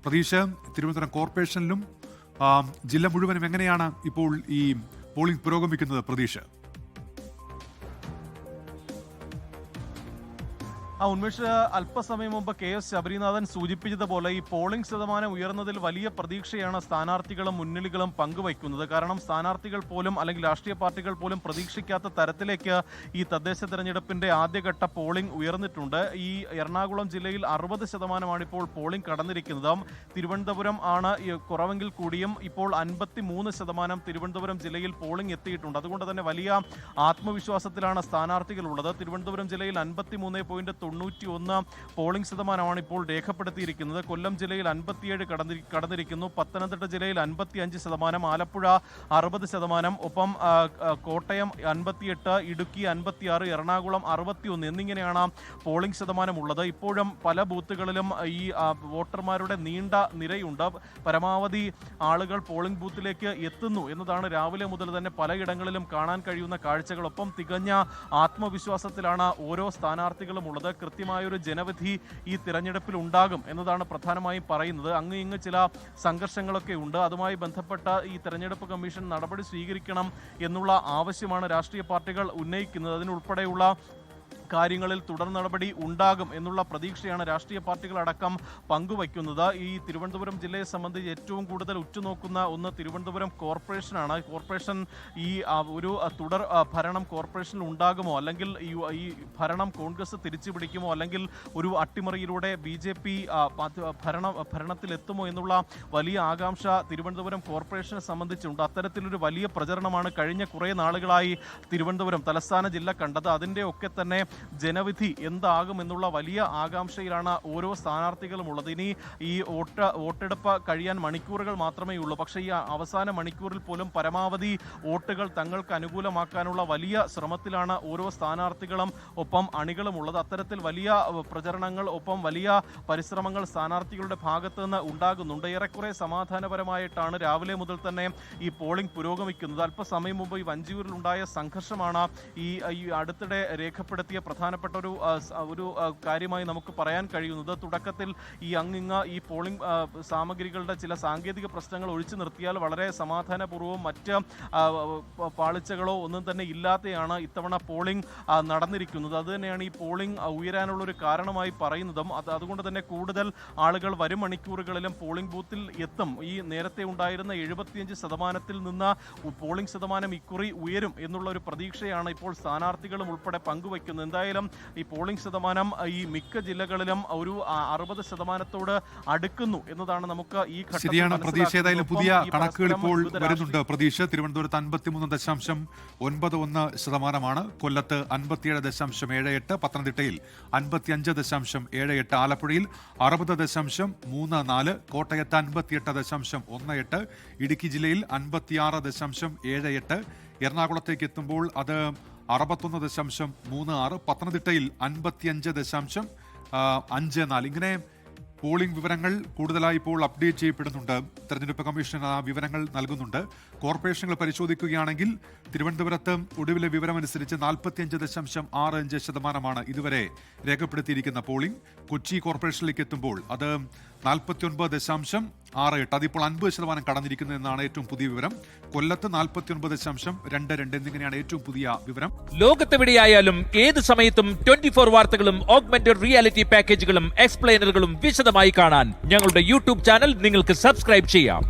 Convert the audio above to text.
പ്രതീക്ഷ തിരുവനന്തപുരം കോർപ്പറേഷനിലും ജില്ല മുഴുവനും എങ്ങനെയാണ് ഇപ്പോൾ ഈ പോളിംഗ് പുരോഗമിക്കുന്നത് പ്രതീക്ഷ? ഉന്മേഷ്, അല്പസമയം മുമ്പ് KS ശബരിനാഥൻ സൂചിപ്പിച്ചതുപോലെ ഈ പോളിംഗ് ശതമാനം ഉയർന്നതിൽ വലിയ പ്രതീക്ഷയാണ് സ്ഥാനാർത്ഥികളും മുന്നണികളും പങ്കുവയ്ക്കുന്നത്. കാരണം സ്ഥാനാർത്ഥികൾ പോലും അല്ലെങ്കിൽ രാഷ്ട്രീയ പാർട്ടികൾ പോലും പ്രതീക്ഷിക്കാത്ത തരത്തിലേക്ക് ഈ തദ്ദേശ തെരഞ്ഞെടുപ്പിന്റെ ആദ്യഘട്ട പോളിംഗ് ഉയർന്നിട്ടുണ്ട്. ഈ എറണാകുളം ജില്ലയിൽ 60% ഇപ്പോൾ പോളിംഗ് കടന്നിരിക്കുന്നത്. തിരുവനന്തപുരം ആണ് കുറവെങ്കിൽ കൂടിയും ഇപ്പോൾ 53% തിരുവനന്തപുരം ജില്ലയിൽ പോളിംഗ് എത്തിയിട്ടുണ്ട്. അതുകൊണ്ട് തന്നെ വലിയ ആത്മവിശ്വാസത്തിലാണ് സ്ഥാനാർത്ഥികളുള്ളത്. തിരുവനന്തപുരം ജില്ലയിൽ 53.91 പോളിംഗ് ശതമാനമാണ് ഇപ്പോൾ രേഖപ്പെടുത്തിയിരിക്കുന്നത്. കൊല്ലം ജില്ലയിൽ 57 കടന്നിരിക്കുന്നു. പത്തനംതിട്ട ജില്ലയിൽ 55%, ആലപ്പുഴ 60%, ഒപ്പം കോട്ടയം 58, ഇടുക്കി 56, എറണാകുളം 61 എന്നിങ്ങനെയാണ് പോളിംഗ് ശതമാനമുള്ളത്. ഇപ്പോഴും പല ബൂത്തുകളിലും ഈ വോട്ടർമാരുടെ നീണ്ട നിരയുണ്ട്. പരമാവധി ആളുകൾ പോളിംഗ് ബൂത്തിലേക്ക് എത്തുന്നു എന്നതാണ് രാവിലെ മുതൽ തന്നെ പലയിടങ്ങളിലും കാണാൻ കഴിയുന്ന കാഴ്ചകളൊപ്പം തികഞ്ഞ ആത്മവിശ്വാസത്തിലാണ് ഓരോ സ്ഥാനാർത്ഥികളും ഉള്ളത്. കൃത്യമായൊരു ജനവിധി ഈ തിരഞ്ഞെടുപ്പിൽ ഉണ്ടാകും എന്നതാണ് പ്രധാനമായും പറയുന്നത്. അങ്ങ് ഇങ്ങ് ചില സംഘർഷങ്ങളൊക്കെ ഉണ്ട്. അതുമായി ബന്ധപ്പെട്ട ഈ തെരഞ്ഞെടുപ്പ് കമ്മീഷൻ നടപടി സ്വീകരിക്കണം എന്നുള്ള ആവശ്യമാണ് രാഷ്ട്രീയ പാർട്ടികൾ ഉന്നയിക്കുന്നത്. അതിനുൾപ്പെടെയുള്ള കാര്യങ്ങളിൽ തുടർ നടപടി ഉണ്ടാകും എന്നുള്ള പ്രതീക്ഷയാണ് രാഷ്ട്രീയ പാർട്ടികളടക്കം പങ്കുവയ്ക്കുന്നത്. ഈ തിരുവനന്തപുരം ജില്ലയെ സംബന്ധിച്ച് ഏറ്റവും കൂടുതൽ ഉറ്റുനോക്കുന്ന ഒന്ന് തിരുവനന്തപുരം കോർപ്പറേഷനാണ്. കോർപ്പറേഷൻ ഈ ഒരു തുടർ ഭരണം കോർപ്പറേഷനിൽ ഉണ്ടാകുമോ, അല്ലെങ്കിൽ ഈ ഭരണം കോൺഗ്രസ് തിരിച്ചു പിടിക്കുമോ, അല്ലെങ്കിൽ ഒരു അട്ടിമറിയിലൂടെ BJP ഭരണത്തിലെത്തുമോ എന്നുള്ള വലിയ ആകാംക്ഷ തിരുവനന്തപുരം കോർപ്പറേഷനെ സംബന്ധിച്ചുണ്ട്. അത്തരത്തിലൊരു വലിയ പ്രചരണമാണ് കഴിഞ്ഞ കുറേ നാളുകളായി തിരുവനന്തപുരം തലസ്ഥാന ജില്ല കണ്ടത്. അതിൻ്റെ ഒക്കെ തന്നെ ജനവിധി എന്താകുമെന്നുള്ള വലിയ ആകാംക്ഷയിലാണ് ഓരോ സ്ഥാനാർത്ഥികളും ഉള്ളത്. ഇനി ഈ വോട്ടെടുപ്പ് കഴിയാൻ മണിക്കൂറുകൾ മാത്രമേ ഉള്ളൂ. പക്ഷേ ഈ അവസാന മണിക്കൂറിൽ പോലും പരമാവധി വോട്ടുകൾ തങ്ങൾക്ക് അനുകൂലമാക്കാനുള്ള വലിയ ശ്രമത്തിലാണ് ഓരോ സ്ഥാനാർത്ഥികളും ഒപ്പം അണികളും ഉള്ളത്. അത്തരത്തിൽ വലിയ പ്രചരണങ്ങൾ ഒപ്പം വലിയ പരിശ്രമങ്ങൾ സ്ഥാനാർത്ഥികളുടെ ഭാഗത്തു നിന്ന് ഉണ്ടാകുന്നുണ്ട്. ഏറെക്കുറെ സമാധാനപരമായിട്ടാണ് രാവിലെ മുതൽ തന്നെ ഈ പോളിംഗ് പുരോഗമിക്കുന്നത്. അല്പസമയം മുമ്പ് ഈ വഞ്ചിയൂരിൽ ഉണ്ടായ സംഘർഷമാണ് ഈ അടുത്തിടെ രേഖപ്പെടുത്തിയ പ്രധാനപ്പെട്ട ഒരു കാര്യമായി നമുക്ക് പറയാൻ കഴിയുന്നത്. തുടക്കത്തിൽ ഈ അങ്ങിങ്ങ് ഈ പോളിംഗ് സാമഗ്രികളുടെ ചില സാങ്കേതിക പ്രശ്നങ്ങൾ ഒഴിച്ചു നിർത്തിയാൽ വളരെ സമാധാനപൂർവ്വം മറ്റ് പാളിച്ചകളോ ഒന്നും തന്നെ ഇല്ലാതെയാണ് ഇത്തവണ പോളിംഗ് നടന്നിരിക്കുന്നത്. അതുതന്നെയാണ് ഈ പോളിംഗ് ഉയരാനുള്ളൊരു കാരണമായി പറയുന്നതും. അതുകൊണ്ട് തന്നെ കൂടുതൽ ആളുകൾ വരും മണിക്കൂറുകളിലും പോളിംഗ് ബൂത്തിൽ എത്തും. ഈ നേരത്തെ ഉണ്ടായിരുന്ന 75% നിന്ന് പോളിംഗ് ശതമാനം ഇക്കുറി ഉയരും എന്നുള്ള ഒരു പ്രതീക്ഷയാണ് ഇപ്പോൾ സ്ഥാനാർത്ഥികളും ഉൾപ്പെടെ പങ്കുവയ്ക്കുന്നത്. എന്തായാലും ഈ പോളിംഗ് ശതമാനം ഈ മിക്ക ജില്ലകളിലും ഒരു 60% അടുക്കുന്നു എന്നതാണ് നമുക്ക് ഈ ശരിയാണ് പ്രതീക്ഷ. ഏതായാലും പുതിയ കണക്കുകൾ ഇപ്പോൾ വരുന്നുണ്ട് പ്രതീക്ഷ. തിരുവനന്തപുരത്ത് 53.91%, കൊല്ലത്ത് 57.78%, പത്തനംതിട്ടയിൽ 55.78%, ആലപ്പുഴയിൽ 60.34%, കോട്ടയത്ത് 58.18%, ഇടുക്കി ജില്ലയിൽ 56.78%, എറണാകുളത്തേക്ക് എത്തുമ്പോൾ അത് 61.36%, പത്തനംതിട്ടയിൽ 55.54%. ഇങ്ങനെ പോളിംഗ് വിവരങ്ങൾ കൂടുതലായി ഇപ്പോൾ അപ്ഡേറ്റ് ചെയ്യപ്പെടുന്നുണ്ട്. തെരഞ്ഞെടുപ്പ് കമ്മീഷൻ ആ വിവരങ്ങൾ നൽകുന്നുണ്ട്. കോർപ്പറേഷനുകൾ പരിശോധിക്കുകയാണെങ്കിൽ തിരുവനന്തപുരത്ത് ഒടുവിലെ വിവരമനുസരിച്ച് 45.65% ഇതുവരെ രേഖപ്പെടുത്തിയിരിക്കുന്ന പോളിംഗ്. കൊച്ചി കോർപ്പറേഷനിലേക്ക് എത്തുമ്പോൾ അത് 49.68%, അതിപ്പോൾ 50% കടന്നിരിക്കുന്നു എന്നാണ് ഏറ്റവും പുതിയ വിവരം. കൊല്ലത്ത് 49.22 എന്നിങ്ങനെയാണ് ഏറ്റവും പുതിയ വിവരം. ലോകത്തെവിടെയായാലും ഏത് സമയത്തും 24 വാർത്തകളും ഓഗ്മെന്റഡ് റിയാലിറ്റി പാക്കേജുകളും എക്സ്പ്ലെയിനറുകളും വിശദമായി കാണാൻ ഞങ്ങളുടെ യൂട്യൂബ് ചാനൽ നിങ്ങൾക്ക് സബ്സ്ക്രൈബ് ചെയ്യാം.